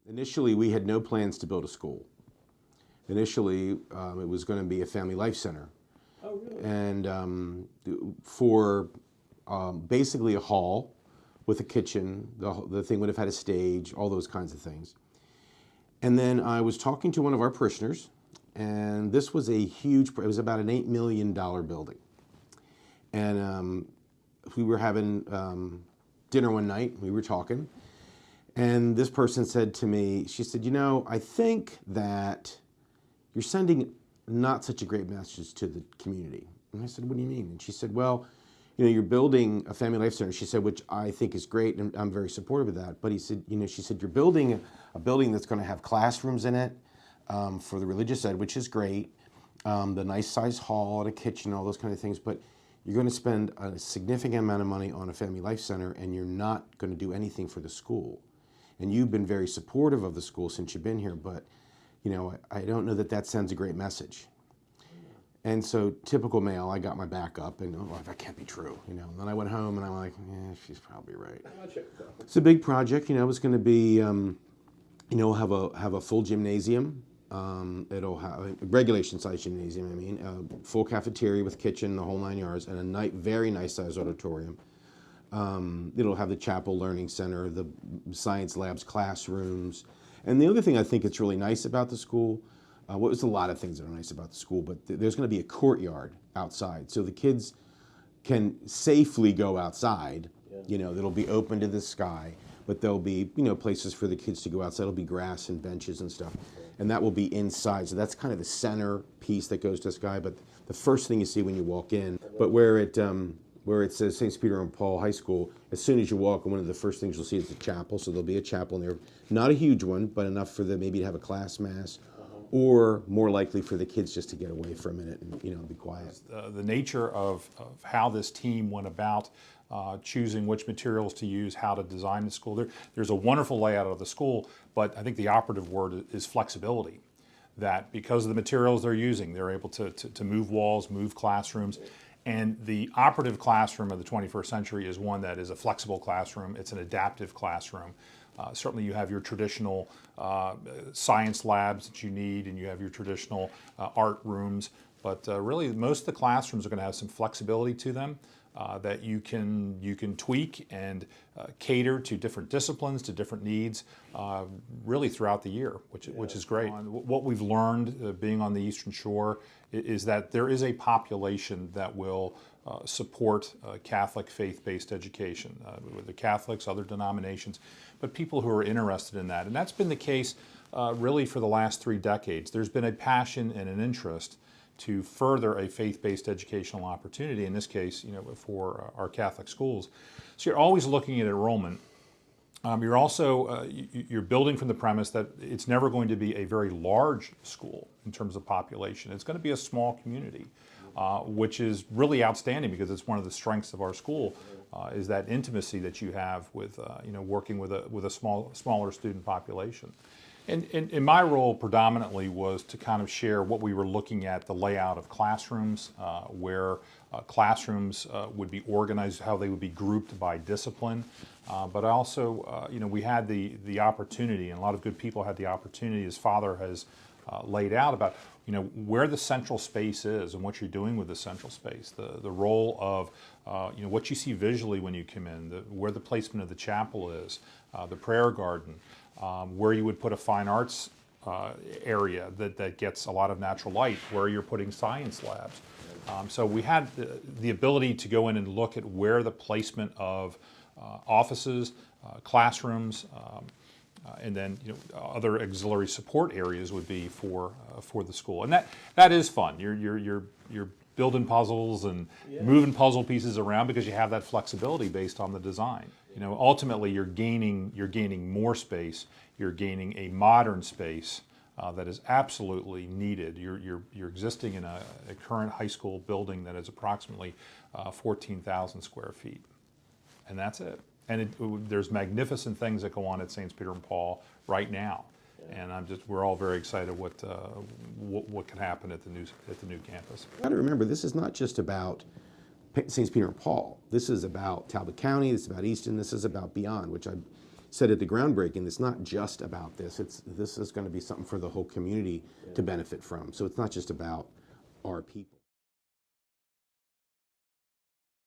Initially, we had no plans to build a school. Initially, it was going to be a family life center. Oh, really? And for basically a hall with a kitchen, the thing would have had a stage, all those kinds of things. And then I was talking to one of our parishioners, and this was a huge, it was about an $8 million building. And we were having dinner one night, we were talking, and this person said to me, she said, you know, I think that you're sending not such a great message to the community. And I said, what do you mean? And she said, well, you know, you're building a family life center, she said, which I think is great, and I'm very supportive of that. But he said, you know, she said, you're building a building that's going to have classrooms in it for the religious ed, which is great, the nice size hall and a kitchen, all those kind of things. But you're going to spend a significant amount of money on a family life center, and you're not going to do anything for the school. And you've been very supportive of the school since you've been here, but you know, I don't know that that sends a great message. And so, typical male, I got my back up, and oh, that can't be true, you know. And then I went home, and I'm like, yeah, she's probably right. It's a big project, you know. It's going to be, you know, have a full gymnasium. It'll have a regulation-sized gymnasium. I mean, full cafeteria with kitchen, the whole 9 yards, and a very nice-sized auditorium. It'll have the chapel, learning center, the science labs, classrooms. And the other thing I think it's really nice about the school. Well, there's a lot of things that are nice about the school, but there's going to be a courtyard outside, so the kids can safely go outside. Yeah. You know, it'll be open to the sky, but there'll be, you know, places for the kids to go outside. It'll be grass and benches and stuff, and that will be inside. So that's kind of the center piece that goes to the sky. But the first thing you see when you walk in, but where it says St. Peter and Paul High School, as soon as you walk in, one of the first things you'll see is the chapel. So there'll be a chapel in there, not a huge one, but enough for them maybe to have a class mass. Or more likely for the kids just to get away for a minute and, you know, be quiet. The nature of how this team went about choosing which materials to use, how to design the school. There's a wonderful layout of the school, but I think the operative word is flexibility. That because of the materials they're using, they're able to move walls, move classrooms. And the operative classroom of the 21st century is one that is a flexible classroom. It's an adaptive classroom. Certainly you have your traditional science labs that you need, and you have your traditional art rooms, but really most of the classrooms are going to have some flexibility to them that you can tweak and cater to different disciplines, to different needs, really throughout the year, which is great. What we've learned being on the Eastern Shore is that there is a population that will support Catholic faith-based education, whether Catholics, other denominations, but people who are interested in that. And that's been the case really for the last 3 decades. There's been a passion and an interest to further a faith-based educational opportunity, in this case, you know, for our Catholic schools. So you're always looking at enrollment. You're also you're building from the premise that it's never going to be a very large school in terms of population. It's going to be a small community, which is really outstanding because it's one of the strengths of our school is that intimacy that you have with you know, working with a smaller student population. And my role predominantly was to kind of share what we were looking at, the layout of classrooms, where classrooms would be organized, how they would be grouped by discipline. But also, you know, we had the opportunity, and a lot of good people had the opportunity, as Father has laid out, about, you know, where the central space is and what you're doing with the central space, the role of, you know, what you see visually when you come in, where the placement of the chapel is, the prayer garden, where you would put a fine arts area that gets a lot of natural light, where you're putting science labs. So we had the ability to go in and look at where the placement of offices, classrooms, and then, you know, other auxiliary support areas would be for the school, and that is fun. You're building puzzles and moving puzzle pieces around because you have that flexibility based on the design. You know, ultimately you're gaining more space. You're gaining a modern space that is absolutely needed. You're existing in a current high school building that is approximately 14,000 square feet, and that's it. And there's magnificent things that go on at St. Peter and Paul right now, and we're all very excited what can happen at the new campus. You got to remember, this is not just about St. Peter and Paul. This is about Talbot County. This is about Easton. This is about beyond, which I said at the groundbreaking, it's not just about this. This is going to be something for the whole community to benefit from. So it's not just about our people.